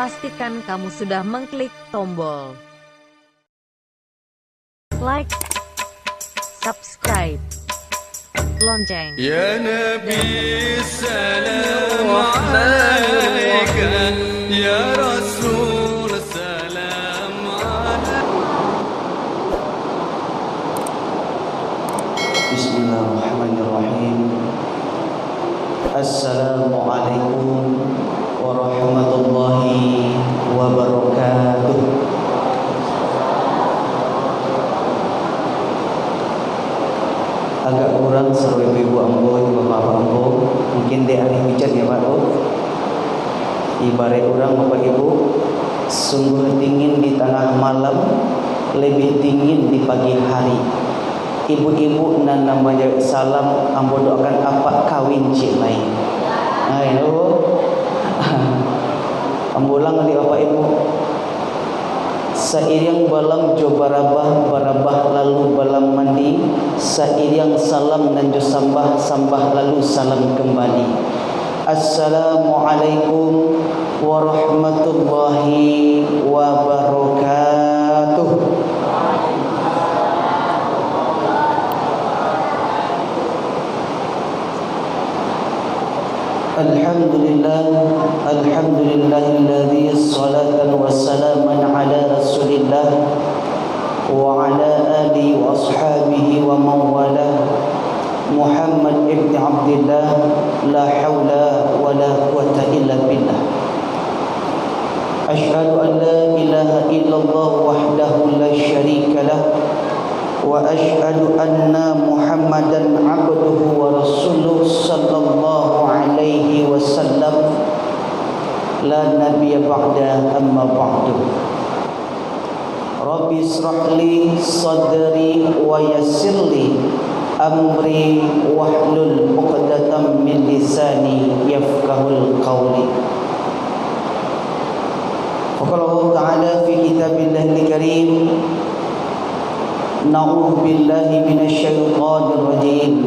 pastikan kamu sudah mengklik tombol like, subscribe, lonceng. Ya Nabi salam alaika, ya Rasul salam alaika. Bismillahirrahmanirrahim. Assalamualaikum warahmatullahi wabarakatuh. Agak kurang seru ibu ambo, bapak ambo. Mungkin dia ahli hujan ya Pak Bu. Ibarat orang bapak ibu, sungguh dingin di tengah malam, lebih dingin di pagi hari. Ibu-ibu nan namanya salam, ambo doakan apa kawin cik lain. Ayo, ambo ulang di bapak ibu. Seiring balam jo barabah lalu balam mandi, seiring salam dan jo sambah lalu salam kembali. Assalamualaikum warahmatullahi wabarakatuh. Alhamdulillahilladzi salatan wassalaman ala rasulillah wa ala alihi wa ashabihi wa man walah. Muhammad ibn Abdullah, la hawla wa la quwwata illa billah. Asyhadu an la ilaha illallah wahdahu la syarika lah, wa asyhadu anna Muhammadan abduhu wa rasuluh sallallahu alaihi wasallam, la nabiyya ba'da amma ba'du. Rabbi israh li sadri wa yassir li amri wahlul 'uqdatam min lisani yafqahul qawli. Qala Allah Ta'ala fi kitabillahi karim, na'udzu billahi minasyaitonir rajim.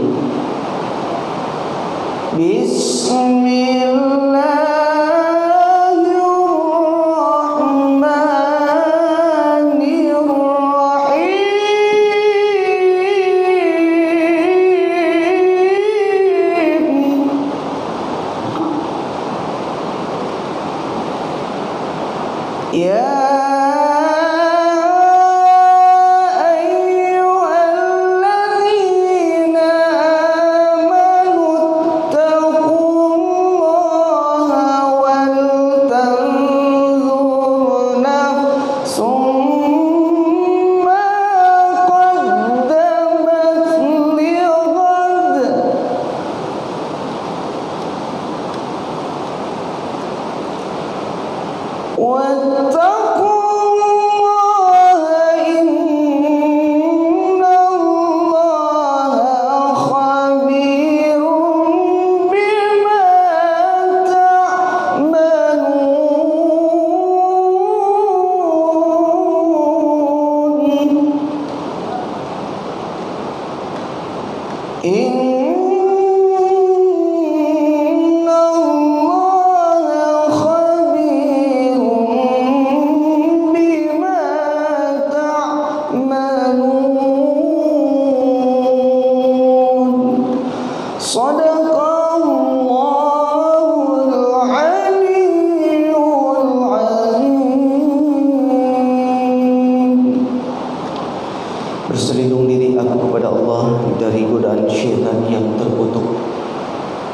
Berselindung diri aku kepada Allah dari godaan syaitan yang terkutuk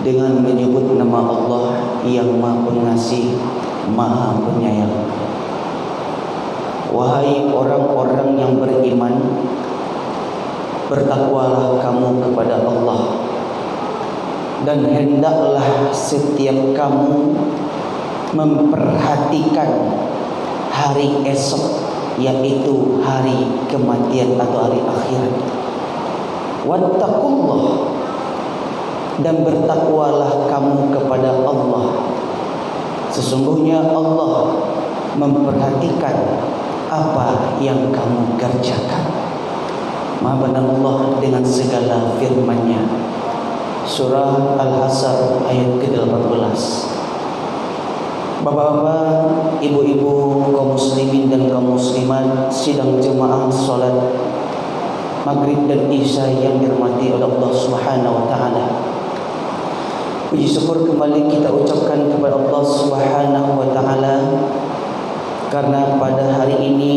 dengan menyebut nama Allah yang Maha Pengasih, Maha Penyayang. Wahai orang-orang yang beriman, bertakwalah kamu kepada Allah, dan hendaklah setiap kamu memperhatikan hari esok, yaitu hari kematian atau hari akhirat. Wattaqullah, dan bertakwalah kamu kepada Allah. Sesungguhnya Allah memperhatikan apa yang kamu kerjakan. Maha benar Allah dengan segala firman-Nya. Surah Al-Hasr ayat ke-18. Bapak-bapak, ibu-ibu, kaum muslimin dan kaum muslimat, sidang jemaah salat Maghrib dan Isya yang dirahmati oleh Allah Subhanahu wa taala. Puji syukur kembali kita ucapkan kepada Allah Subhanahu wa taala karena pada hari ini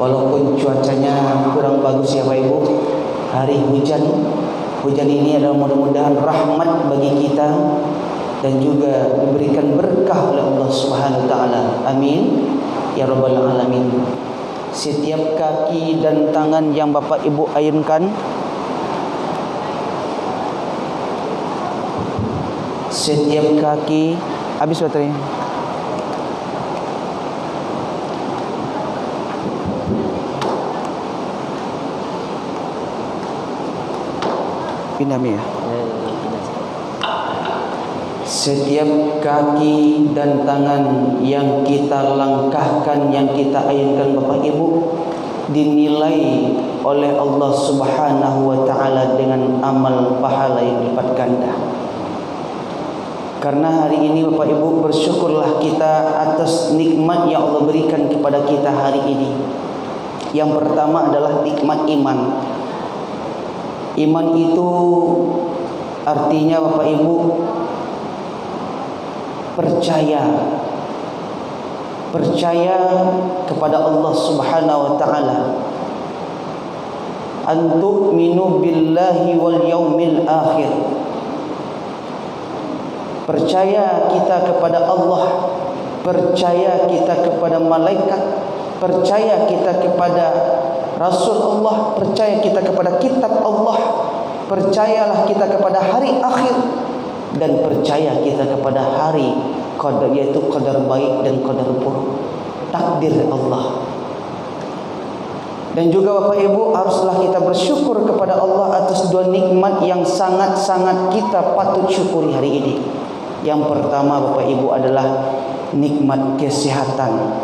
walaupun cuacanya kurang bagus ya Bapak Ibu, hari hujan ini adalah mudah-mudahan rahmat bagi kita dan juga diberikan berkah oleh Allah Subhanahu wa taala. Amin ya rabbal alamin. Setiap kaki dan tangan yang Bapak Ibu ayunkan, setiap kaki habis baterainya. Pindah ya. Setiap kaki dan tangan yang kita langkahkan, yang kita ayunkan Bapak Ibu, dinilai oleh Allah Subhanahu wa taala dengan amal pahala yang lipat ganda. Karena hari ini Bapak Ibu, bersyukurlah kita atas nikmat yang Allah berikan kepada kita hari ini. Yang pertama adalah nikmat iman. Iman itu artinya Bapak Ibu percaya kepada Allah Subhanahu wa taala. Antu'minu billahi wal yaumil akhir. Percaya kita kepada Allah, percaya kita kepada malaikat, percaya kita kepada Rasul Allah, percaya kita kepada kitab Allah, percayalah kita kepada hari akhir, dan percaya kita kepada hari qadar, yaitu qadar baik dan qadar buruk, takdir Allah. Dan juga Bapak Ibu, haruslah kita bersyukur kepada Allah atas dua nikmat yang sangat-sangat kita patut syukuri hari ini. Yang pertama Bapak Ibu adalah nikmat kesehatan.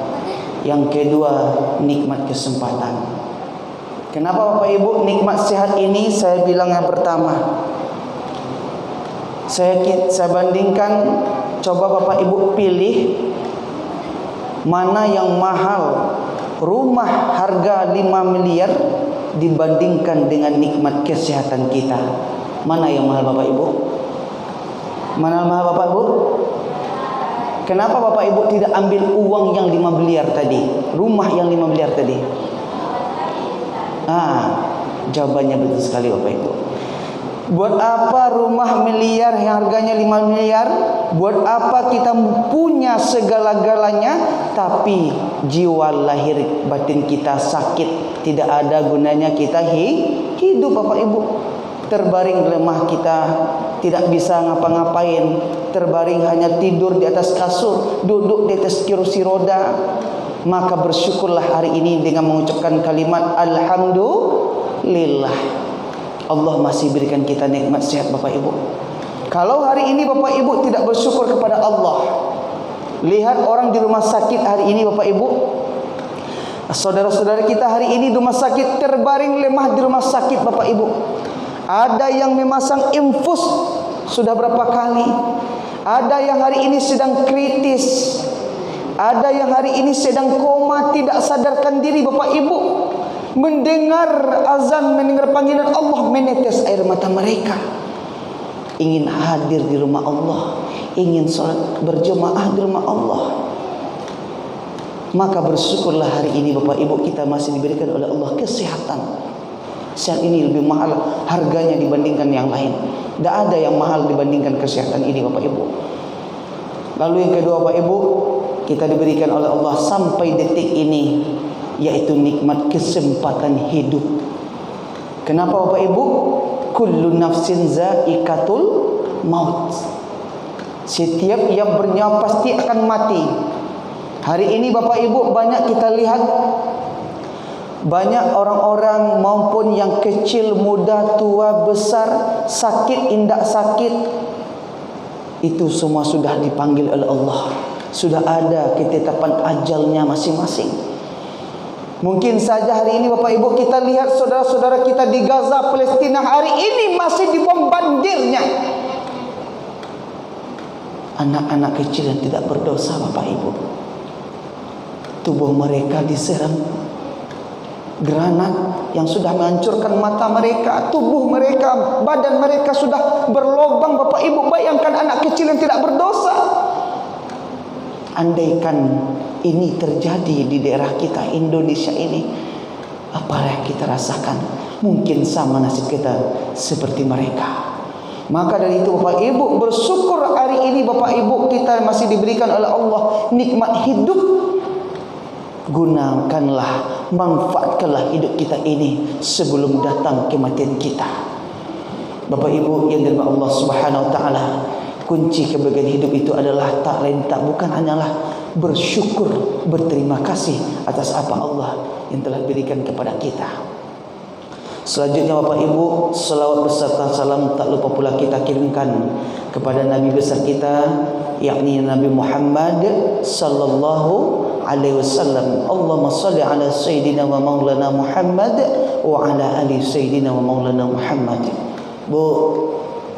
Yang kedua nikmat kesempatan. Kenapa Bapak Ibu nikmat sehat ini saya bilang yang pertama? Saya bandingkan, coba Bapak Ibu pilih mana yang mahal. Rumah harga 5 miliar dibandingkan dengan nikmat kesehatan kita. Mana yang mahal Bapak Ibu? Mana yang mahal Bapak Ibu? Kenapa Bapak Ibu tidak ambil uang yang 5 miliar tadi? Rumah yang 5 miliar tadi? Jawabannya betul sekali Bapak Ibu. Buat apa rumah miliar yang harganya 5 miliar? Buat apa kita punya segala-galanya tapi jiwa lahir batin kita sakit? Tidak ada gunanya kita hidup Bapak Ibu. Terbaring lemah kita, tidak bisa ngapa-ngapain, terbaring hanya tidur di atas kasur, duduk di atas kursi roda. Maka bersyukurlah hari ini dengan mengucapkan kalimat alhamdulillah. Allah masih berikan kita nikmat sehat Bapak Ibu. Kalau hari ini Bapak Ibu tidak bersyukur kepada Allah, lihat orang di rumah sakit hari ini Bapak Ibu. Saudara-saudara kita hari ini di rumah sakit, terbaring lemah di rumah sakit Bapak Ibu. Ada yang memasang infus sudah berapa kali. Ada yang hari ini sedang kritis. Ada yang hari ini sedang koma, tidak sadarkan diri Bapak Ibu. Mendengar azan, mendengar panggilan Allah, menetes air mata mereka. Ingin hadir di rumah Allah, ingin sholat berjemaah di rumah Allah. Maka bersyukurlah hari ini Bapak Ibu, kita masih diberikan oleh Allah kesehatan. Sehat ini lebih mahal harganya dibandingkan yang lain. Tidak ada yang mahal dibandingkan kesehatan ini Bapak Ibu. Lalu yang kedua Bapak Ibu, kita diberikan oleh Allah sampai detik ini, yaitu nikmat kesempatan hidup. Kenapa Bapak Ibu? Kullu nafsin za'iqatul maut. Setiap yang bernyawa pasti akan mati. Hari ini Bapak Ibu banyak kita lihat, banyak orang-orang maupun yang kecil, muda, tua, besar, sakit, indak sakit, itu semua sudah dipanggil oleh Allah. Sudah ada ketetapan ajalnya masing-masing. Mungkin saja hari ini Bapak Ibu kita lihat saudara-saudara kita di Gaza, Palestina hari ini masih dibombardirnya. anak-anak kecil yang tidak berdosa, Bapak Ibu. Tubuh mereka diserang granat yang sudah menghancurkan mata mereka, tubuh mereka, badan mereka sudah berlobang, Bapak Ibu. Bayangkan anak kecil yang tidak berdosa. Andaikan ini terjadi di daerah kita Indonesia ini, apa yang kita rasakan? Mungkin sama nasib kita seperti mereka. Maka dari itu Bapak Ibu, bersyukur hari ini Bapak Ibu kita masih diberikan oleh Allah nikmat hidup. Gunakanlah, manfaatkanlah hidup kita ini sebelum datang kematian kita. Bapak Ibu yang dirahmati Allah Subhanahu wa taala, kunci kebahagiaan hidup itu adalah tak lain tak bukan hanyalah bersyukur, berterima kasih atas apa Allah yang telah berikan kepada kita. Selanjutnya Bapak Ibu, selawat beserta salam tak lupa pula kita kirimkan kepada Nabi besar kita, yakni Nabi Muhammad sallallahu alaihi wasallam. Allahumma salli ala sayyidina wa maulana Muhammad wa ala ali sayyidina wa maulana Muhammad. Bu,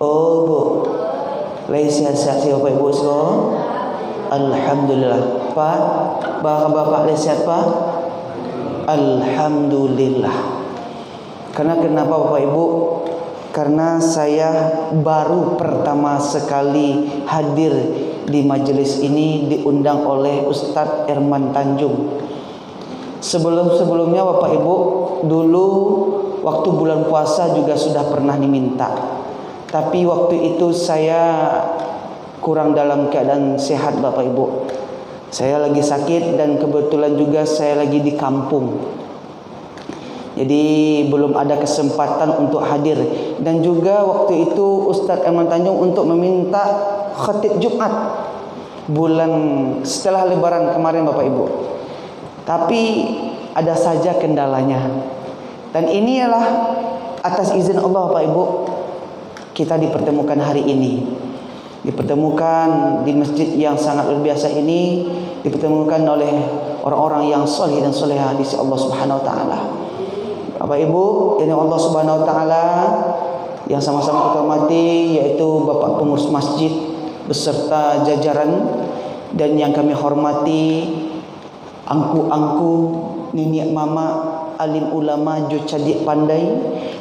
oh bu, lagi sihat-sihat Bapak Ibu semua. Alhamdulillah. Pak, bapak-bapak lagi sihat Pak? Alhamdulillah. Karena kenapa Bapak Ibu? Karena saya baru pertama sekali hadir di majelis ini diundang oleh Ustadz Herman Tanjung. Sebelum-sebelumnya Bapak Ibu, dulu waktu bulan puasa juga sudah pernah diminta. Tapi waktu itu saya kurang dalam keadaan sehat Bapak Ibu. Saya lagi sakit dan kebetulan juga saya lagi di kampung. Jadi belum ada kesempatan untuk hadir. Dan juga waktu itu Ustadz Herman Tanjung untuk meminta khatib Jumat bulan setelah lebaran kemarin Bapak Ibu. Tapi ada saja kendalanya. Dan inilah atas izin Allah Bapak Ibu, kita dipertemukan hari ini. Dipertemukan di masjid yang sangat luar biasa ini, dipertemukan oleh orang-orang yang soleh dan soleha di sisi Allah Subhanahu wa taala. Bapak Ibu, ini Allah Subhanahu wa taala yang sama-sama kita hormati, yaitu Bapak Pengurus Masjid beserta jajaran, dan yang kami hormati angku-angku, nenek mama, alim ulama jo cadik pandai,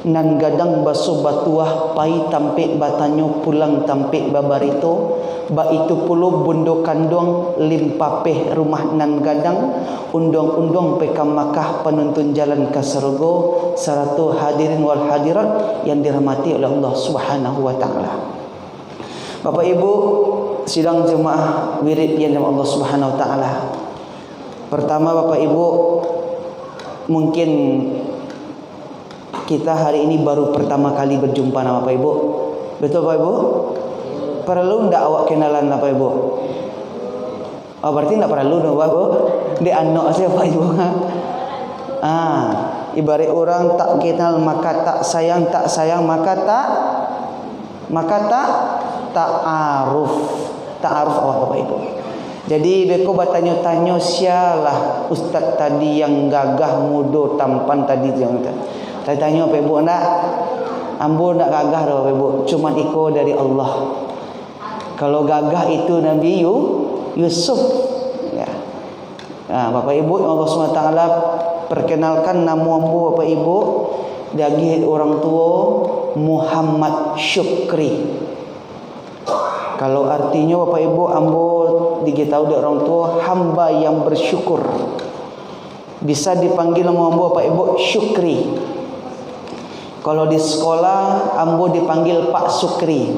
nan gadang baso batuah pai tampik batanyo pulang tampik babarito, ba itu puluh bundo kandong lim papeh rumah nan gadang, undang-undang pekam Makkah penuntun jalan ke surga, saratu hadirin wal hadirat yang dirahmati oleh Allah Subhanahu wa taala. Bapak Ibu, sidang jemaah wirid yang dirahmati Allah Subhanahu wa taala. Pertama Bapak Ibu, mungkin kita hari ini baru pertama kali berjumpa nama Bapak Ibu. Betul Bapak Ibu? Perlu ndak awak kenalan Bapak Ibu? Oh, berarti ndak perlu dong Bapak Ibu. Di anak siapa Ibu? Ibarat orang tak kenal maka tak sayang, tak sayang maka ta'aruf. Ta'aruf awak Bapak Ibu. Jadi beko bertanya-tanya sialah ustaz tadi yang gagah muda tampan tadi yang saya tanya Bapak Ibu nak, ambo nak gagah dah Bapak Ibu, cuma iko dari Allah. Kalau gagah itu Nabi Yusuf. Ya. Bapak Ibu, Allah SWT perkenalkan nama ambo Bapak Ibu dari orang tua Muhammad Syukri. Kalau artinya Bapak Ibu, ambo diketahui dari orang tua hamba yang bersyukur. Bisa dipanggil nama ambo Bapak Ibu Syukri. Kalau di sekolah ambo dipanggil Pak Sukri.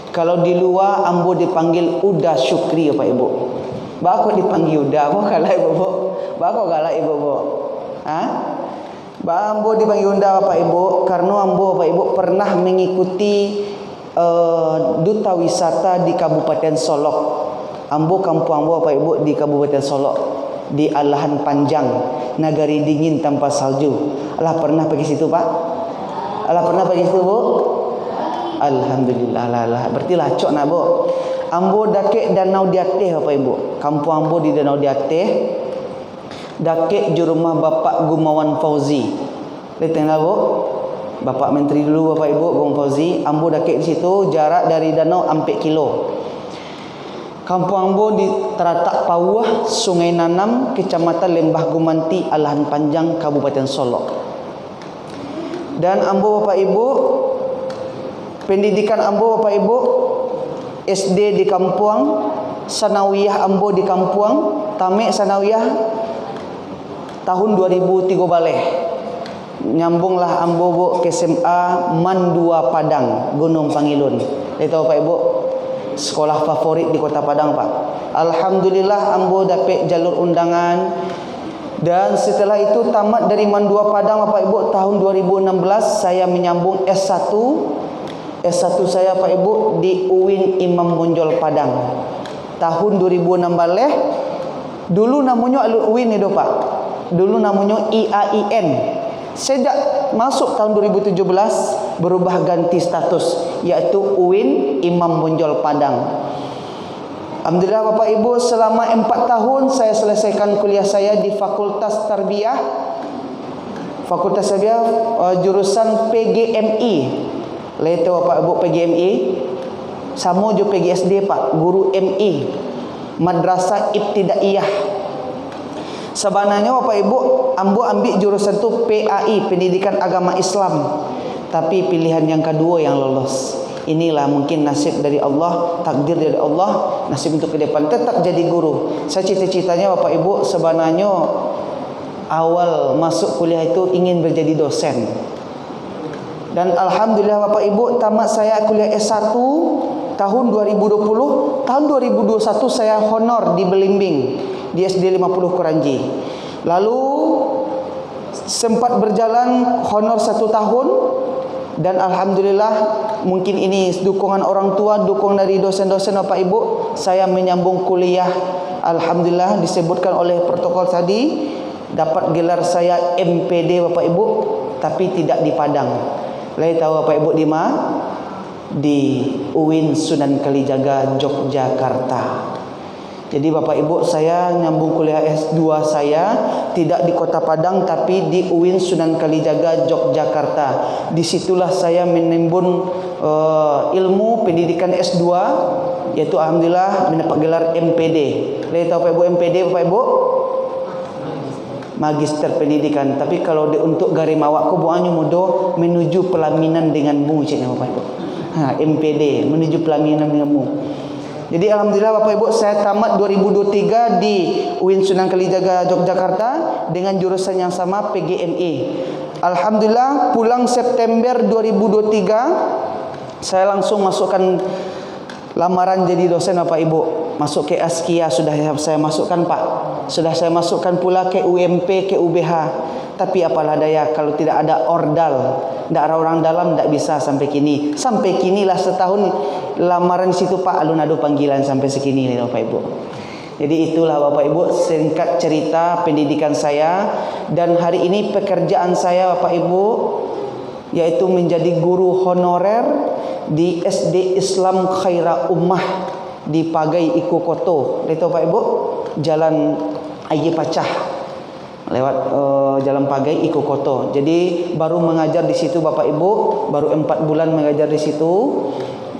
Kalau di luar ambo dipanggil Uda Syukri Bapak Ibu. Bako dipanggil Uda, apa galak Ibu? Bako galak Ibu? Ambo dipanggil Uda Bapak Ibu karena ambo Bapak Ibu pernah mengikuti duta wisata di Kabupaten Solok. Ambo kampung ambo Bapak Ibu di Kabupaten Solok, di Alahan Panjang, negari dingin tanpa salju. Alah pernah pergi situ Pak? Alah pernah pergi situ Bu? Alhamdulillah lah. Berarti lacok nak Bu. Ambo dakek Danau Diatih Bapak Ibu. Kampung ambo di Danau Diatih. Dakek jurumah Bapak Gumawan Fauzi. Lihat Bu? Bapak Menteri dulu Bapak Ibu Bung Fauzi. Ambo dakek di situ, jarak dari danau 4 kilo. Kampung Ambo di terletak Pauah, Sungai Nanam, Kecamatan Lembah Gumanti, Alahan Panjang, Kabupaten Solok. Dan Ambo Bapak Ibu, pendidikan Ambo Bapak Ibu, SD di Kampuang, Sanawiyah Ambo di Kampuang, Tamek Sanawiyah tahun 2003 balik. Nyambunglah Ambo Bu ke SMA Mandua Padang, Gunung Pangilun. Itu Bapak Ibu, sekolah favorit di Kota Padang, Pak. Alhamdulillah Ambo dapat jalur undangan. Dan setelah itu tamat dari Mandua Padang Bapak Ibu tahun 2016 saya menyambung S1. S1 saya Pak Ibu di UIN Imam Bonjol Padang. Tahun 2016. Dulu namanya UIN itu Pak. Dulu namanya IAIN. Sejak masuk tahun 2017 berubah ganti status yaitu UIN Imam Bonjol Padang. Alhamdulillah Bapak Ibu, selama 4 tahun saya selesaikan kuliah saya di Fakultas Tarbiyah. Fakultas Tarbiyah jurusan PGMI. Leto Bapak Ibu PGMI. Sama juga PGSD Pak, guru MI. Madrasah Ibtidaiyah. Sebenarnya Bapak Ibu, Ambo ambil jurusan tu PAI, Pendidikan Agama Islam. Tapi pilihan yang kedua yang lolos. Inilah mungkin nasib dari Allah, takdir dari Allah, nasib untuk ke depan tetap jadi guru. Saya cita-citanya Bapak Ibu sebenarnya awal masuk kuliah itu ingin menjadi dosen. Dan alhamdulillah Bapak Ibu, tamat saya kuliah S1 tahun 2020, tahun 2021 saya honor di Belimbing di SD 50 Kuranji. Lalu sempat berjalan honor 1 tahun. Dan alhamdulillah mungkin ini dukungan orang tua, dukung dari dosen-dosen Bapak Ibu, saya menyambung kuliah. Alhamdulillah disebutkan oleh protokol tadi dapat gelar saya MPD Bapak Ibu, tapi tidak di Padang. Lai tahu Bapak Ibu di mana? Di UIN Sunan Kalijaga, Yogyakarta. Jadi Bapak Ibu, saya nyambung kuliah S2 saya tidak di Kota Padang tapi di UIN Sunan Kalijaga, Yogyakarta. Disitulah saya menimbun ilmu pendidikan S2, yaitu alhamdulillah mendapat gelar MPD. Lihat Bapak Ibu MPD Bapak Ibu? Magister Pendidikan. Tapi kalau untuk garim awakku buahnya mudo menuju pelaminan denganmu caknya Bapak Ibu. MPD menuju pelaminan denganmu. Jadi alhamdulillah Bapak Ibu, saya tamat 2023 di UIN Sunan Kalijaga Yogyakarta dengan jurusan yang sama PGMI. Alhamdulillah pulang September 2023 saya langsung masukkan lamaran jadi dosen Bapak Ibu. Masuk ke Askia sudah saya masukkan Pak. Sudah saya masukkan pula ke UMP, ke UBH. Tapi apalah daya kalau tidak ada ordal, tidak ada orang dalam, tidak bisa sampai kini. Sampai kinilah setahun lamaran situ Pak, alun ada panggilan sampai sekini nih Bapak Ibu. Jadi itulah Bapak Ibu singkat cerita pendidikan saya. Dan hari ini pekerjaan saya Bapak Ibu yaitu menjadi guru honorer di SD Islam Khaira Ummah di Pagai Iko Koto. Itu Bapak Ibu, Jalan Aye Pacah. Lewat Jalan Pagai Iko Koto. Jadi baru mengajar di situ Bapak Ibu, baru 4 bulan mengajar di situ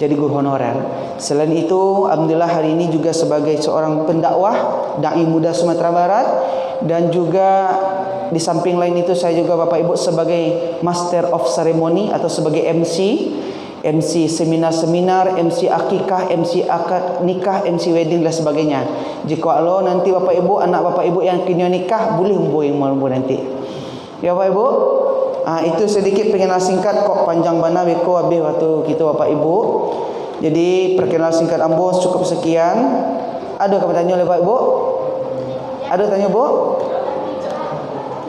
jadi guru honorer. Selain itu alhamdulillah hari ini juga sebagai seorang pendakwah, dai muda Sumatera Barat, dan juga di samping lain itu saya juga Bapak Ibu sebagai Master of Ceremony atau sebagai MC seminar-seminar, MC akikah, MC akad nikah, MC wedding dan sebagainya. Jika Allah nanti Bapak Ibu, anak Bapak Ibu yang kini nikah, boleh hubungi malu nanti. Ya Bapak Ibu, itu sedikit perkenalan singkat kok panjang bana beko habis waktu kita Bapak Ibu. Jadi perkenalan singkat Ambo cukup sekian. Ada apa tanya oleh Bapak Ibu? Ada tanya Bu?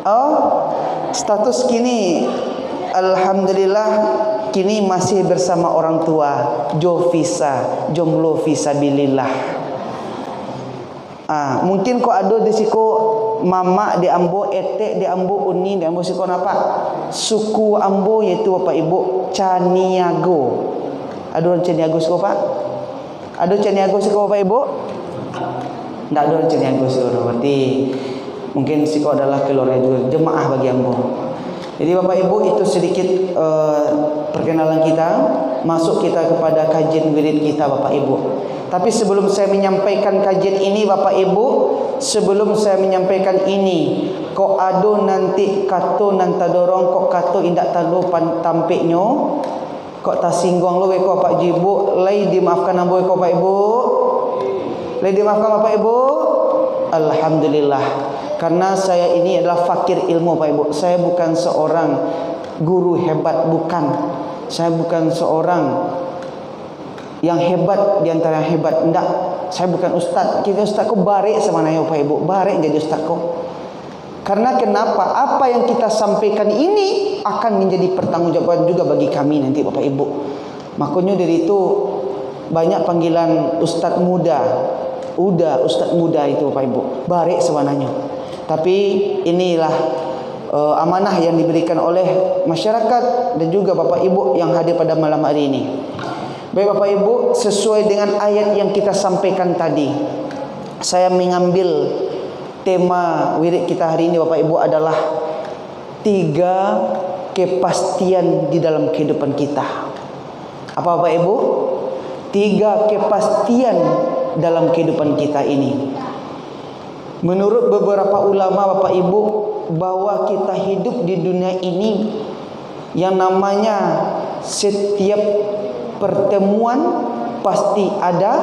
Oh, status kini alhamdulillah kini masih bersama orang tua, jomblo fisabilillah. Mungkin kok ada di siko mama di Ambo, etek di Ambo, uni di Ambo siko apa? Suku Ambo yaitu Bapak Ibu Caniago. Ada orang Caniago siko Pak? Ada Caniago siko Bapak Ibu? Tidak ada orang Caniago siko berarti mungkin siko adalah keluarga juga jemaah bagi Ambo. Jadi Bapak Ibu, itu sedikit perkenalan kita, masuk kita kepada kajian wirid kita Bapak Ibu. Tapi sebelum saya menyampaikan kajian ini Bapak Ibu, sebelum saya menyampaikan ini, kok ado nanti kato nan tadorong kok kato indak tado tampeknyo, kok tasinggung lo kok Pak Jibu, lay dimaafkan ambo kok Pak Ibu. Lay dimaafkan Bapak Ibu. Alhamdulillah. Karena saya ini adalah fakir ilmu Pak Ibu. Saya bukan seorang guru hebat, bukan. Saya bukan seorang yang hebat di antara yang hebat. Enggak. Saya bukan ustaz. Kita ustaz kok barek sama nayo Pak Ibu. Barek jadi ustaz kok. Karena kenapa? Apa yang kita sampaikan ini akan menjadi pertanggungjawaban juga bagi kami nanti Bapak Ibu. Makanya dari itu banyak panggilan ustaz muda. Udah ustaz muda itu Bapak Ibu. Barek sebenarnya. Tapi inilah amanah yang diberikan oleh masyarakat dan juga Bapak Ibu yang hadir pada malam hari ini. Baik Bapak Ibu, sesuai dengan ayat yang kita sampaikan tadi, saya mengambil tema wirid kita hari ini Bapak Ibu adalah 3 kepastian di dalam kehidupan kita. Apa Bapak Ibu? 3 kepastian dalam kehidupan kita ini. Menurut beberapa ulama Bapak Ibu, bahwa kita hidup di dunia ini yang namanya setiap pertemuan pasti ada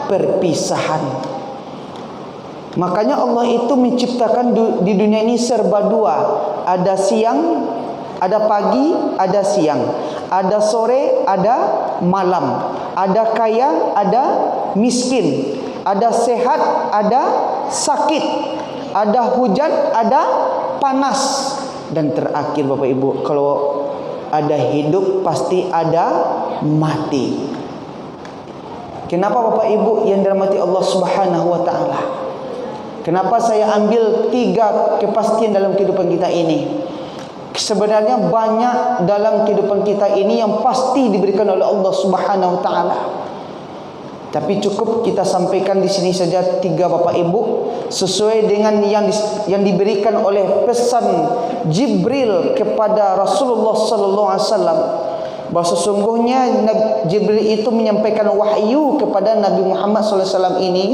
perpisahan. Makanya Allah itu menciptakan di dunia ini serba dua. Ada siang, ada pagi, ada siang. Ada sore, ada malam. Ada kaya, ada miskin. Ada sehat, ada sakit. Ada hujan, ada panas. Dan terakhir Bapak Ibu, kalau ada hidup pasti ada mati. Kenapa Bapak Ibu yang dirahmati Allah Subhanahu wa taala? Kenapa saya ambil 3 kepastian dalam kehidupan kita ini? Sebenarnya banyak dalam kehidupan kita ini yang pasti diberikan oleh Allah Subhanahu wa taala. Tapi cukup kita sampaikan di sini saja 3 Bapak Ibu, sesuai dengan yang diberikan oleh pesan Jibril kepada Rasulullah sallallahu alaihi wasallam. Bahawa sesungguhnya Jibril itu menyampaikan wahyu kepada Nabi Muhammad sallallahu alaihi wasallam ini.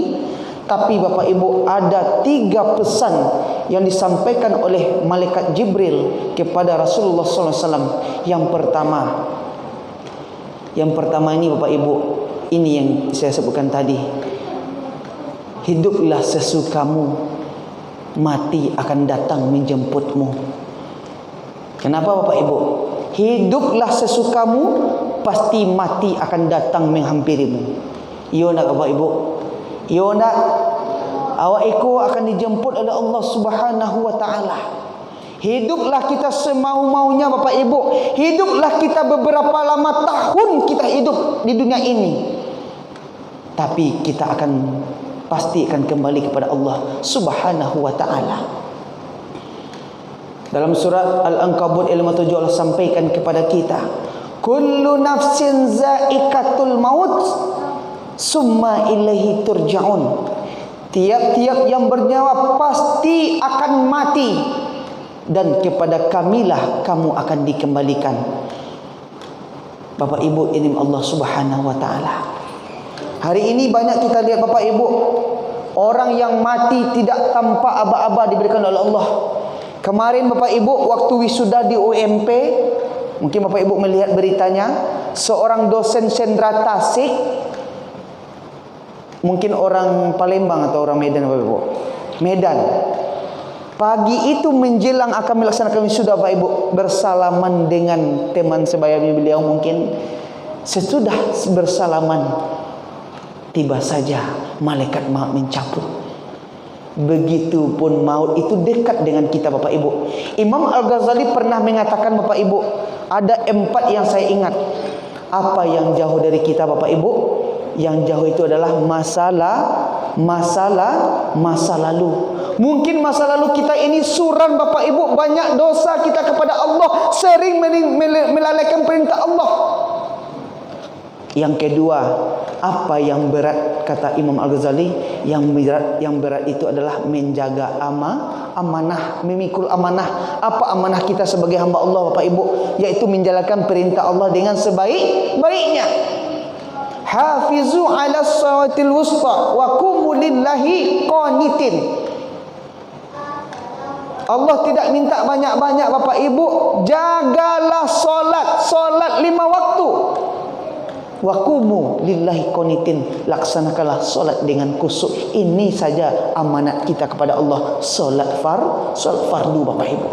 Tapi Bapak Ibu, ada 3 pesan yang disampaikan oleh malaikat Jibril kepada Rasulullah sallallahu alaihi wasallam. Yang pertama ini Bapak Ibu, ini yang saya sebutkan tadi. Hiduplah sesukamu, mati akan datang menjemputmu. Kenapa Bapak Ibu? Hiduplah sesukamu, pasti mati akan datang menghampirimu. Yo nak Bapak Ibu? Yo nak? Awak eko akan dijemput oleh Allah Subhanahu wa taala. Hiduplah kita semau-maunya Bapak Ibu. Hiduplah kita beberapa lama tahun kita hidup di dunia ini. Tapi kita pasti akan kembali kepada Allah Subhanahu wa taala. Dalam surat Al-Ankabut ayat 57 Allah sampaikan kepada kita, kullu nafsin za'iqatul maut summa ilaihi turja'un. Tiap-tiap yang bernyawa pasti akan mati, dan kepada kamilah kamu akan dikembalikan. Bapak Ibu, ini Allah Subhanahu wa taala. Hari ini banyak kita lihat Bapak Ibu, orang yang mati tidak tanpa aba-aba diberikan oleh Allah. Kemarin Bapak Ibu waktu wisuda di UMP, mungkin Bapak Ibu melihat beritanya, seorang dosen sendra Tasik, mungkin orang Palembang atau orang Medan Bapak Ibu. Medan. Pagi itu menjelang akan melaksanakan wisuda Bapak Ibu, bersalaman dengan teman sebayanya beliau mungkin. Sesudah bersalaman, tiba saja malaikat maut mencabut. Begitupun maut itu dekat dengan kita Bapak Ibu. Imam Al-Ghazali pernah mengatakan Bapak Ibu, ada 4 yang saya ingat. Apa yang jauh dari kita Bapak Ibu? Yang jauh itu adalah masa lalu. Mungkin masa lalu kita ini suram Bapak Ibu, banyak dosa kita kepada Allah, sering melalaikan perintah Allah. Yang kedua, apa yang berat, kata Imam Al-Ghazali, yang berat itu adalah menjaga amanah, memikul amanah. Apa amanah kita sebagai hamba Allah, Bapak Ibu? Yaitu menjalankan perintah Allah dengan sebaik-baiknya. Hafizu 'alas salatil wusta wa qumu lillahi qanitin. Allah tidak minta banyak-banyak, Bapak Ibu. Jagalah solat 5 waktu. Wa qumu lillahi qanitin, laksanakanlah solat dengan khusyuk. Ini saja amanat kita kepada Allah, solat fardu, Bapak Ibu.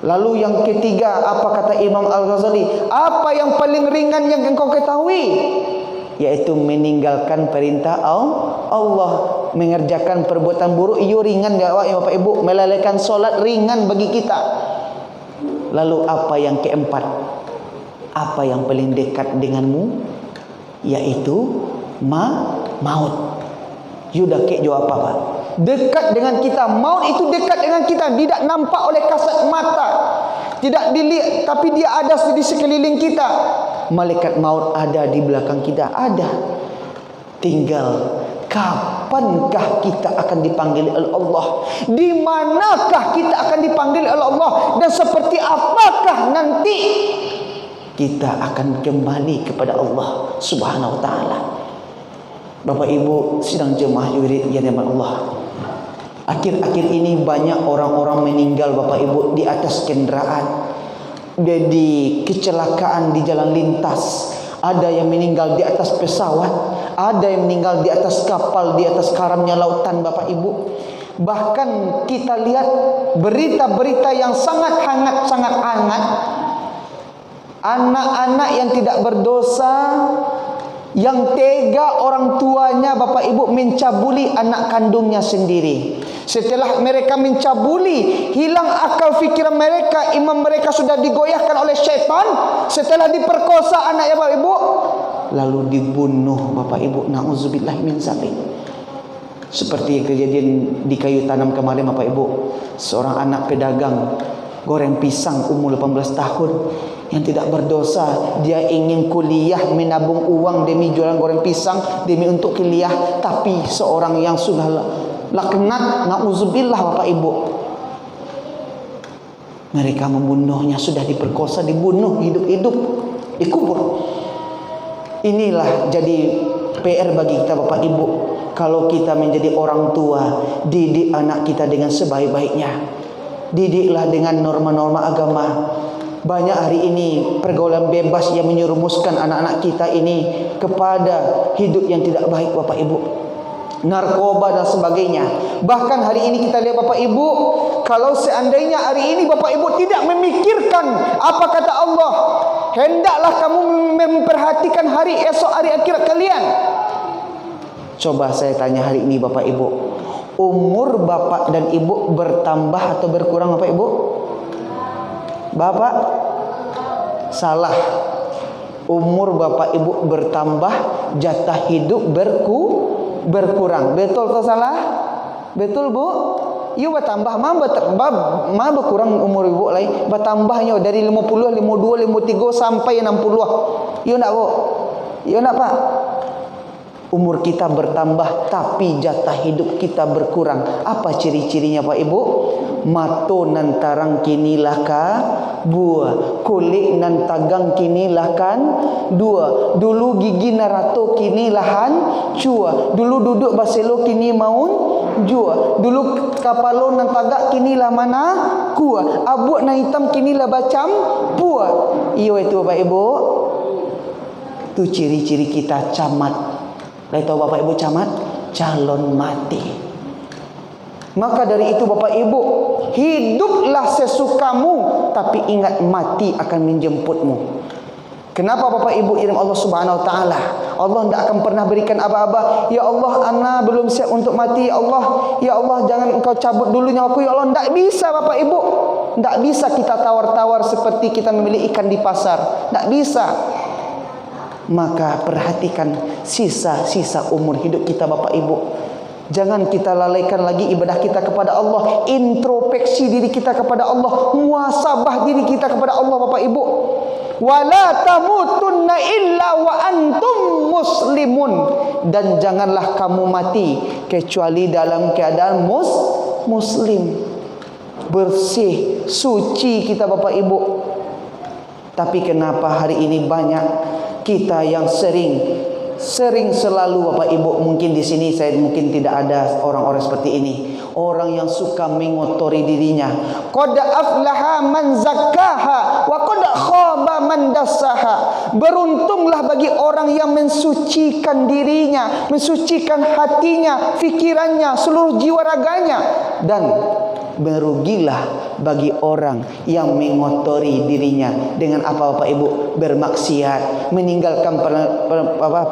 Lalu yang ketiga, apa kata Imam Al-Ghazali? Apa yang paling ringan yang engkau ketahui? Yaitu meninggalkan perintah Allah, mengerjakan perbuatan buruk. Iyo ringan ya Bapak Ibu. Melalaikan solat ringan bagi kita. Lalu apa yang keempat? Apa yang paling dekat denganmu? Yaitu maut. Yuda kek jawab apa? Dekat dengan kita. Maut itu dekat dengan kita, tidak nampak oleh kasat mata, tidak dilihat, tapi dia ada di sekeliling kita. Malaikat maut ada di belakang kita, ada. Tinggal kapankah kita akan dipanggil oleh Allah? Di manakah kita akan dipanggil oleh Allah? Dan seperti apakah nanti kita akan kembali kepada Allah Subhanahu wa taala? Bapak Ibu sidang jemaah yurid yang dirahmati Allah. Akhir-akhir ini banyak orang-orang meninggal, Bapak Ibu, di atas kendaraan, di kecelakaan di jalan lintas. Ada yang meninggal di atas pesawat, ada yang meninggal di atas kapal, di atas karamnya lautan, Bapak Ibu. Bahkan kita lihat berita-berita yang sangat hangat. Anak-anak yang tidak berdosa, yang tega orang tuanya, Bapak Ibu, mencabuli anak kandungnya sendiri. Setelah mereka mencabuli, hilang akal fikiran mereka, iman mereka sudah digoyahkan oleh syaitan. Setelah diperkosa anaknya, Bapak Ibu, lalu dibunuh, Bapak Ibu. Na'udzubillah min zalik. Seperti kejadian di Kayu Tanam kemarin, Bapak Ibu. Seorang anak pedagang goreng pisang umur 18 tahun yang tidak berdosa. Dia ingin kuliah, menabung uang demi jualan goreng pisang, demi untuk kuliah. Tapi seorang yang sudah laknat, na'udzubillah, Bapak Ibu, mereka membunuhnya. Sudah diperkosa, dibunuh hidup-hidup, dikubur. Inilah jadi PR bagi kita, Bapak Ibu. Kalau kita menjadi orang tua, didik anak kita dengan sebaik-baiknya. Didiklah dengan norma-norma agama. Banyak hari ini pergaulan bebas yang menyerumuskan anak-anak kita ini kepada hidup yang tidak baik, Bapak Ibu. Narkoba dan sebagainya. Bahkan hari ini kita lihat, Bapak Ibu, kalau seandainya hari ini Bapak Ibu tidak memikirkan apa kata Allah, hendaklah kamu memperhatikan hari esok, hari akhirat kalian. Coba saya tanya hari ini, Bapak Ibu, umur Bapak dan Ibu bertambah atau berkurang, Bapak Ibu? Bapak salah. Umur Bapak Ibu bertambah, jatah hidup berkurang. Betul atau salah? Betul, Bu? Iya bertambah, mah berkurang umur Ibu lain. Bertambahnya dari 50, 52, 53 sampai 60. Iya nak, Bu? Iya nak, Pak? Umur kita bertambah tapi jatah hidup kita berkurang. Apa ciri-cirinya, Pak Ibu? Mato nan tarang kinilah ka buah, kulit nan tagang kinilah kan dua. Dulu gigi narato kini lahan cua. Dulu duduk baselo kini maun jua. Dulu kapalo nan tagak kini lah mana kuah. Abuk nan hitam kini lah bacam puah. Iyo itu, Bapak Ibu. Itu ciri-ciri kita camat. Lalu tahu Bapak Ibu camat? Calon mati. Maka dari itu Bapak Ibu, hiduplah sesukamu, tapi ingat mati akan menjemputmu. Kenapa Bapak Ibu irim Allah Subhanahu wa taala? Allah tidak akan pernah berikan aba-aba. Ya Allah, ana belum siap untuk mati. Ya Allah, ya Allah, jangan engkau cabut dulu nyawaku. Ya Allah, tidak bisa Bapak Ibu. Tidak bisa kita tawar-tawar seperti kita membeli ikan di pasar. Tidak bisa. Maka perhatikan sisa-sisa umur hidup kita, Bapak Ibu. Jangan kita lalaikan lagi ibadah kita kepada Allah, introspeksi diri kita kepada Allah, muhasabah diri kita kepada Allah Bapak Ibu. Wala tamutunna illa wa antum muslimun, dan janganlah kamu mati kecuali dalam keadaan muslim. Bersih, suci kita Bapak Ibu. Tapi kenapa hari ini banyak kita yang sering selalu Bapak Ibu, mungkin di sini saya mungkin tidak ada orang-orang seperti ini, orang yang suka mengotori dirinya. Qad aflaha man zakkaha wa qad khaba man dassaha. Beruntunglah bagi orang yang mensucikan dirinya, mensucikan hatinya, fikirannya, seluruh jiwa raganya, dan merugilah bagi orang yang mengotori dirinya dengan apa Bapak Ibu? Bermaksiat, meninggalkan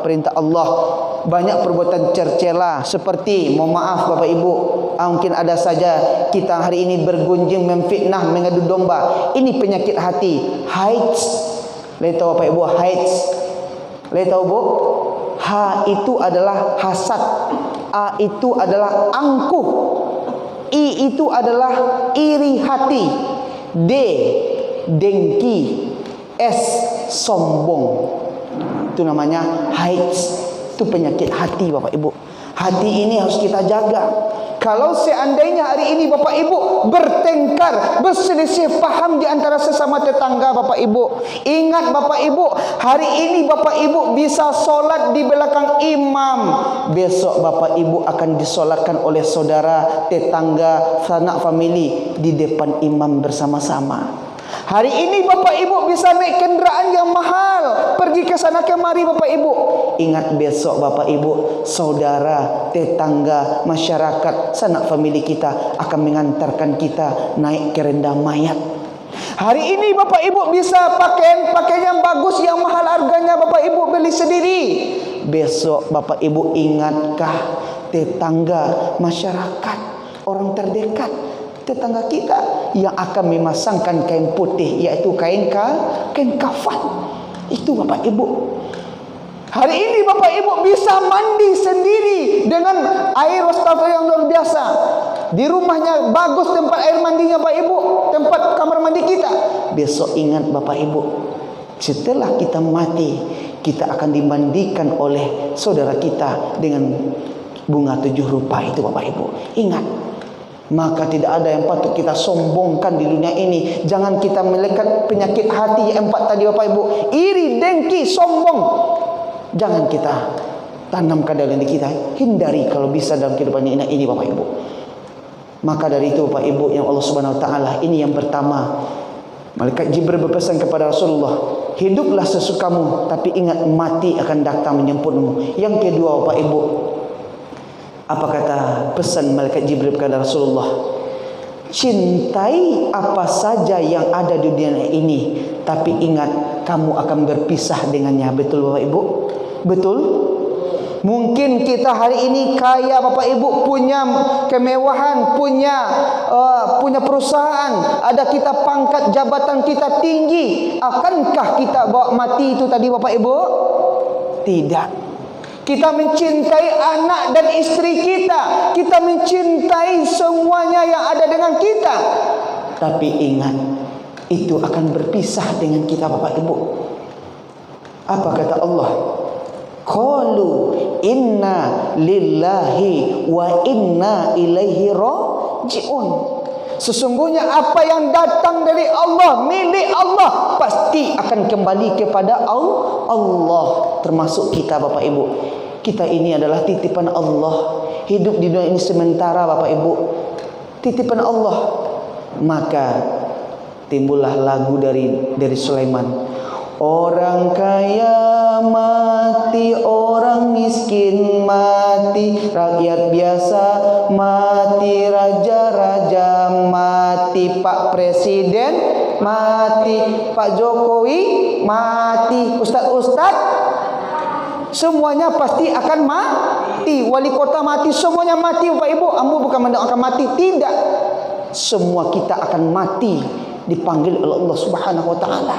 perintah Allah, banyak perbuatan tercela seperti, mohon maaf Bapak Ibu, mungkin ada saja kita hari ini bergunjing, memfitnah, mengadu domba. Ini penyakit hati, haidz. Lihat tahu Bapak Ibu, haidz. Lihat tahu Bu? Ha itu adalah hasad, A itu adalah angkuh, I itu adalah iri hati, D dengki, S sombong. Itu namanya haidz. Itu penyakit hati Bapak Ibu. Hati ini harus kita jaga. Kalau seandainya hari ini Bapak Ibu bertengkar, berselisih paham di antara sesama tetangga Bapak Ibu, ingat Bapak Ibu, hari ini Bapak Ibu bisa solat di belakang imam, besok Bapak Ibu akan disolatkan oleh saudara, tetangga, sanak famili di depan imam bersama-sama. Hari ini Bapak Ibu bisa naik kenderaan yang mahal, pergi ke sana kemari Bapak Ibu. Ingat besok Bapak Ibu, saudara, tetangga, masyarakat, sanak famili kita akan mengantarkan kita naik kerenda mayat. Hari ini Bapak Ibu bisa pakaian yang bagus, yang mahal harganya, Bapak Ibu beli sendiri. Besok Bapak Ibu ingatkah tetangga, masyarakat, orang terdekat, tetangga kita yang akan memasangkan kain putih, yaitu kain kafan. Itu Bapak Ibu. Hari ini Bapak Ibu bisa mandi sendiri dengan air wastafel yang luar biasa. Di rumahnya bagus tempat air mandinya Bapak Ibu, tempat kamar mandi kita. Besok ingat Bapak Ibu, setelah kita mati, kita akan dimandikan oleh saudara kita dengan bunga 7 rupa itu Bapak Ibu. Ingat. Maka tidak ada yang patut kita sombongkan di dunia ini. Jangan kita melekat penyakit hati yang 4 tadi Bapak Ibu. Iri, dengki, sombong. Jangan kita tanamkan dalam diri kita. Hindari kalau bisa dalam kehidupan ini Bapak Ibu. Maka dari itu Bapak Ibu yang Allah Subhanahu Wa Taala, ini yang pertama. Malaikat Jibril berpesan kepada Rasulullah, hiduplah sesukamu, tapi ingat mati akan datang menjemputmu. Yang kedua Bapak Ibu, apa kata pesan Malaikat Jibril kepada Rasulullah? Cintai apa saja yang ada di dunia ini, tapi ingat kamu akan berpisah dengannya. Betul Bapak Ibu? Betul? Mungkin kita hari ini kaya Bapak Ibu, punya kemewahan, punya perusahaan, ada kita pangkat jabatan kita tinggi. Akankah kita bawa mati itu tadi Bapak Ibu? Tidak. Kita mencintai anak dan istri kita, kita mencintai semuanya yang ada dengan kita. Tapi ingat, itu akan berpisah dengan kita Bapak Ibu. Apa kata Allah? Qalu inna lillahi wa inna ilaihi raji'un. Sesungguhnya apa yang datang dari Allah, milik Allah, pasti akan kembali kepada Allah. Termasuk kita Bapak Ibu. Kita ini adalah titipan Allah. Hidup di dunia ini sementara Bapak Ibu. Titipan Allah. Maka timbullah lagu dari Sulaiman. Orang kaya mati, orang miskin mati, rakyat biasa mati, raja-raja mati, Pak Presiden mati, Pak Jokowi mati, ustaz-ustaz semuanya pasti akan mati, wali kota mati, semuanya mati Bapak Ibu. Ambo bukan mendoakan mati, tidak. Semua kita akan mati, dipanggil oleh Allah Subhanahu Wa Taala.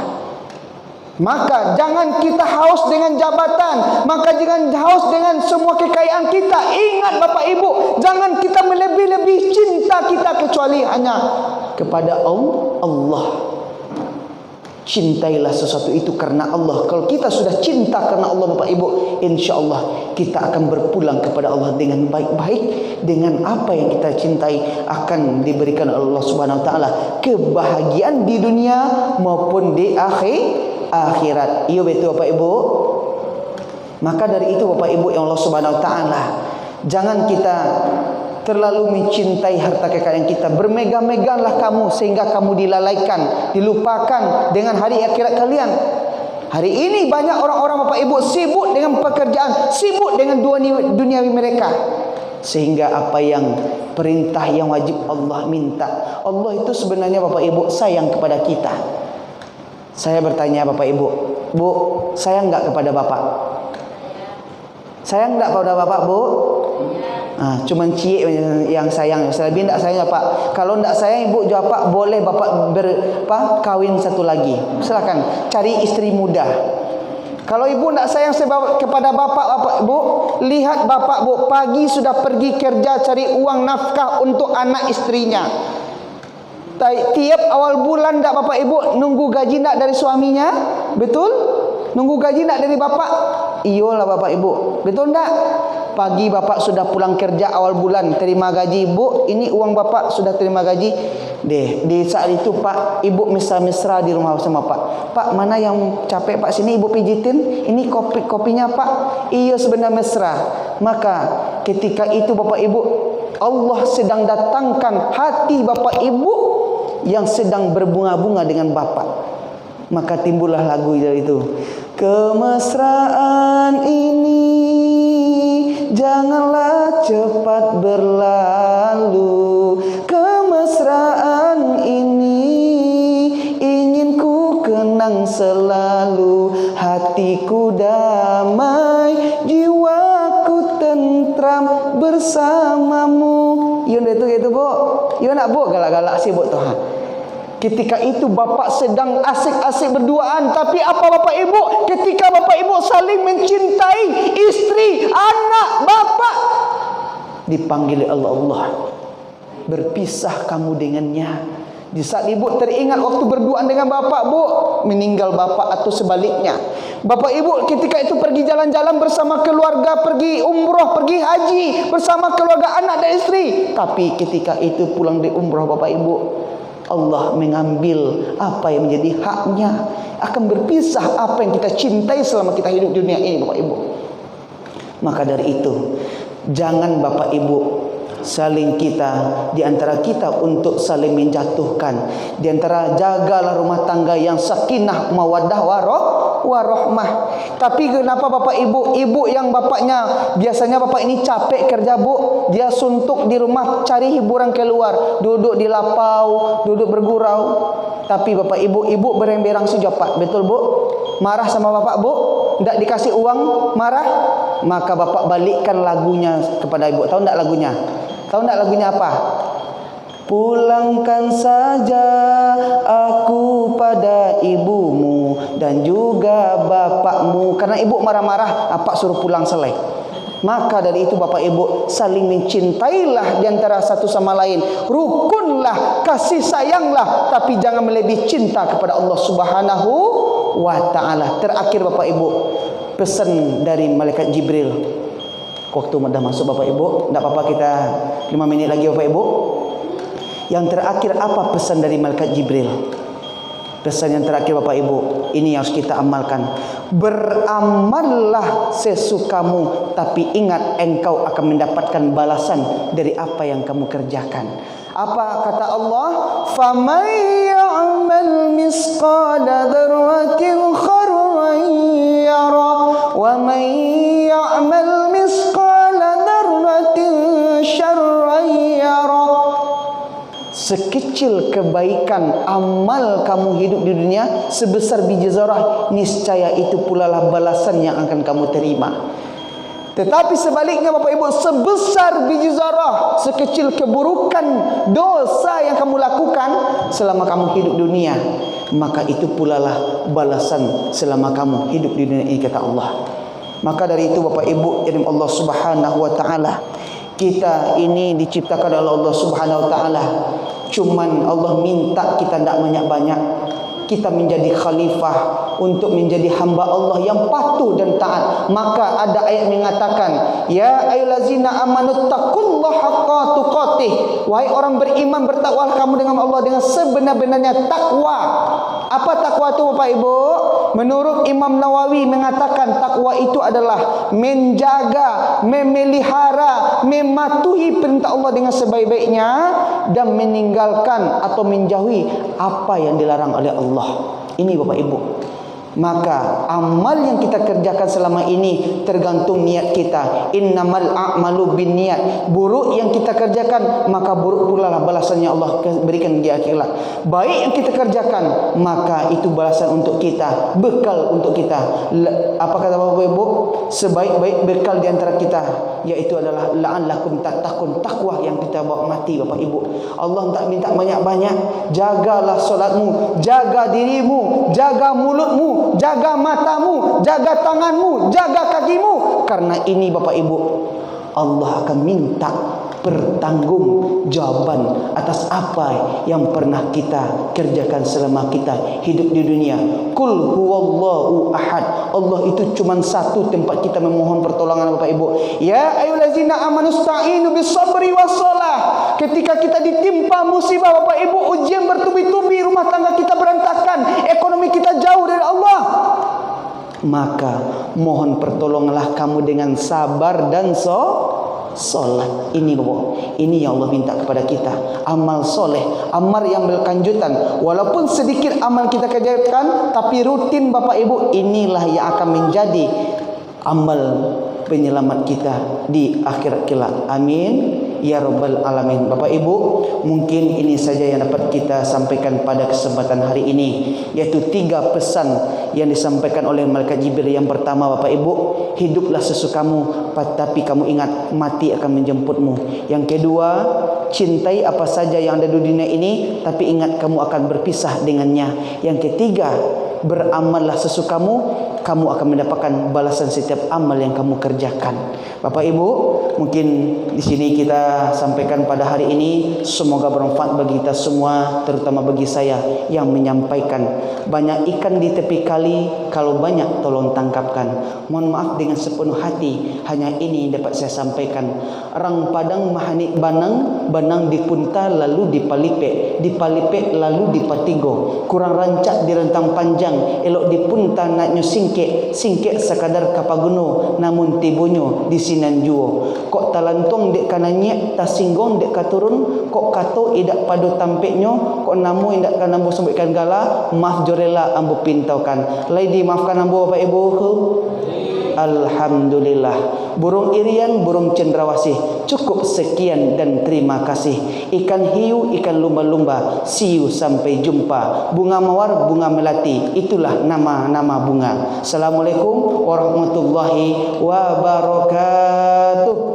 Maka jangan kita haus dengan jabatan, maka jangan haus dengan semua kekayaan kita. Ingat Bapak Ibu, jangan kita melebih-lebih cinta kita kecuali hanya kepada Allah. Cintailah sesuatu itu karena Allah. Kalau kita sudah cinta karena Allah Bapak Ibu, insya-Allah kita akan berpulang kepada Allah dengan baik-baik. Dengan apa yang kita cintai akan diberikan oleh Allah Subhanahu wa taala kebahagiaan di dunia maupun di akhirat. Iya betul Bapak Ibu. Maka dari itu Bapak Ibu yang Allah Subhanahu wa taala, jangan kita terlalu mencintai harta kekayaan kita. Bermegah-megahlah kamu sehingga kamu dilalaikan, dilupakan dengan hari akhirat kalian. Hari ini banyak orang-orang Bapak Ibu sibuk dengan pekerjaan, sibuk dengan duniawi mereka, sehingga apa yang perintah yang wajib Allah minta. Allah itu sebenarnya Bapak Ibu sayang kepada kita. Saya bertanya Bapak Ibu, Bu, sayang enggak kepada Bapak? Sayang enggak kepada Bapak, Bu? Cuman cie yang sayang. Selebih enggak sayang Pak. Kalau enggak sayang Ibu jawab Pak, boleh Bapak kawin satu lagi. Silakan cari istri muda. Kalau Ibu enggak sayang kepada Bapak Bu, lihat Bapak Bu pagi sudah pergi kerja cari uang nafkah untuk anak istrinya. Tiap awal bulan enggak Bapak Ibu nunggu gaji enggak dari suaminya? Betul? Nunggu gaji enggak dari Bapak? Iyalah Bapak Ibu. Betul enggak? Pagi Bapak sudah pulang kerja awal bulan, terima gaji. Bu, ini uang Bapak sudah terima gaji. Di saat itu Pak, Ibu mesra-mesra di rumah sama Pak. Pak, mana yang capek Pak, sini Ibu pijitin. Ini kopinya Pak. Iya sebenarnya mesra. Maka ketika itu Bapak Ibu, Allah sedang datangkan hati Bapak Ibu yang sedang berbunga-bunga dengan Bapak. Maka timbullah lagu itu. Kemesraan ini janganlah cepat berlalu. Kemesraan ini ingin ku kenang selalu. Hatiku damai, jiwaku tentram bersamamu. Iya itu gitu Bu. Iya nak Bu, galak-galak sih Bu tuh. Ketika itu Bapak sedang asik-asik berduaan. Tapi apa Bapak Ibu? Ketika Bapak Ibu saling mencintai istri, anak Bapak, dipanggil Allah. Berpisah kamu dengannya. Di saat Ibu teringat waktu berduaan dengan Bapak Bu, meninggal Bapak atau sebaliknya. Bapak Ibu ketika itu pergi jalan-jalan bersama keluarga, pergi umroh, pergi haji bersama keluarga anak dan istri. Tapi ketika itu pulang di umroh Bapak Ibu, Allah mengambil apa yang menjadi haknya. Akan berpisah apa yang kita cintai selama kita hidup di dunia ini Bapak Ibu. Maka dari itu, jangan Bapak Ibu saling kita, di antara kita untuk saling menjatuhkan. Di antara jagalah rumah tangga yang sakinah mawaddah warahmah. Tapi kenapa Bapak Ibu yang bapaknya biasanya Bapak ini capek kerja Bu, dia suntuk di rumah cari hiburan keluar, duduk di lapau, duduk bergurau. Tapi Bapak Ibu berang-berang saja Pak. Betul Bu? Marah sama Bapak Bu, tidak dikasih uang, marah. Maka Bapak balikkan lagunya kepada Ibu. Tahu tidak lagunya? Tahu tidak lagunya apa? Pulangkan saja aku pada ibumu dan juga bapakmu. Karena ibu marah-marah, apa suruh pulang selesai. Maka dari itu Bapak Ibu saling mencintailah di antara satu sama lain. Rukunlah, kasih sayanglah, tapi jangan melebihi cinta kepada Allah Subhanahu wa taala. Terakhir Bapak Ibu, pesan dari malaikat Jibril. Waktu sudah masuk Bapak Ibu, tidak apa-apa kita 5 menit lagi Bapak Ibu. Yang terakhir apa pesan dari malaikat Jibril? Pesan yang terakhir Bapak Ibu, ini yang harus kita amalkan. Beramallah sesukamu, tapi ingat engkau akan mendapatkan balasan dari apa yang kamu kerjakan. Apa kata Allah? فَمَنْ يَعْمَلْ مِثْقَالَ ذَرَّةٍ خَيْرًا يَرَهُ وَمَنْ يَعْمَلْ مِثْقَالَ ذَرَّةٍ شَرًّا يَرَهُ. Sekecil kebaikan amal kamu hidup di dunia, sebesar biji zarah, niscaya itu pula lah balasan yang akan kamu terima. Tetapi sebaliknya Bapak Ibu, sebesar biji zarah, sekecil keburukan dosa yang kamu lakukan selama kamu hidup dunia, maka itu pula lah balasan selama kamu hidup di dunia ini, kata Allah. Maka dari itu Bapak Ibu yang Allah Subhanahu wa taala, kita ini diciptakan oleh Allah Subhanahu wa taala. Cuman Allah minta kita tidak banyak-banyak. Kita menjadi khalifah untuk menjadi hamba Allah yang patuh dan taat. Maka ada ayat mengatakan, ya ayyuhallazina amanu taqullaha haqqa tuqatih. Wahai orang beriman, bertakwalah kamu dengan Allah dengan sebenar-benarnya takwa. Apa takwa itu Bapak Ibu? Menurut Imam Nawawi mengatakan takwa itu adalah menjaga, memelihara, mematuhi perintah Allah dengan sebaik-baiknya dan meninggalkan atau menjauhi apa yang dilarang oleh Allah. Ini Bapak Ibu. Maka amal yang kita kerjakan selama ini tergantung niat kita. Innamal a'malu binniyat. Buruk yang kita kerjakan, maka buruk pula lah balasannya Allah berikan di akhirat. Baik yang kita kerjakan, maka itu balasan untuk kita, bekal untuk kita. Apa kata Bapak Ibu? Sebaik-baik bekal di antara kita, yaitu adalah la'allakum tattaqun, takwa yang kita bawa mati Bapak Ibu. Allah tak minta banyak-banyak. Jagalah solatmu, jaga dirimu, jaga mulutmu, jaga matamu, jaga tanganmu, jaga kakimu. Karena ini Bapak Ibu, Allah akan minta pertanggungjawaban atas apa yang pernah kita kerjakan selama kita hidup di dunia. Qul huwallahu ahad. Allah itu cuma satu tempat kita memohon pertolongan Bapak Ibu. Ya ayyuhallazina amanu sta'inu bisabri wassalah. Ketika kita ditimpa musibah Bapak Ibu, ujian bertubi-tubi, rumah tangga kita berantakan, ekonomi kita jauh dari Allah, maka mohon pertolonganlah kamu dengan sabar dan solat. Ini Bapak, ini yang Allah minta kepada kita. Amal soleh, amal yang berkelanjutan. Walaupun sedikit amal kita kerjakan, tapi rutin Bapak Ibu, inilah yang akan menjadi amal penyelamat kita di akhirat kelak. Amin ya rabbal alamin. Bapak Ibu, mungkin ini saja yang dapat kita sampaikan pada kesempatan hari ini, yaitu 3 pesan yang disampaikan oleh malaikat Jibril. Yang pertama Bapak Ibu, hiduplah sesukamu, tapi kamu ingat mati akan menjemputmu. Yang kedua, cintai apa saja yang ada di dunia ini, tapi ingat kamu akan berpisah dengannya. Yang ketiga, beramallah sesukamu, kamu akan mendapatkan balasan setiap amal yang kamu kerjakan. Bapak Ibu, mungkin di sini kita sampaikan pada hari ini. Semoga bermanfaat bagi kita semua, terutama bagi saya yang menyampaikan. Banyak ikan di tepi kali, kalau banyak tolong tangkapkan. Mohon maaf dengan sepenuh hati, hanya ini yang dapat saya sampaikan. Orang Padang mahanik banang, banang dipunta lalu dipalipek, dipalipek lalu dipatigo. Kurang rancak di rentang panjang, elok dipunta naknyo singkek, singkek sekadar kapaguno, namun tibunyo di sinan juo. Kok talantong dek kananyek, tasinggong dek katurun, kok kato idak padu tampeknyo, kok namu idak kanambu sembaikan gala, maaf jorela ambu pintaukan. Lai dimaafkan ambu Bapak Ibu. Alhamdulillah. Burung irian, burung cendrawasih. Cukup sekian dan terima kasih. Ikan hiu, ikan lumba-lumba. See you, sampai jumpa. Bunga mawar, bunga melati. Itulah nama-nama bunga. Assalamualaikum warahmatullahi wabarakatuh.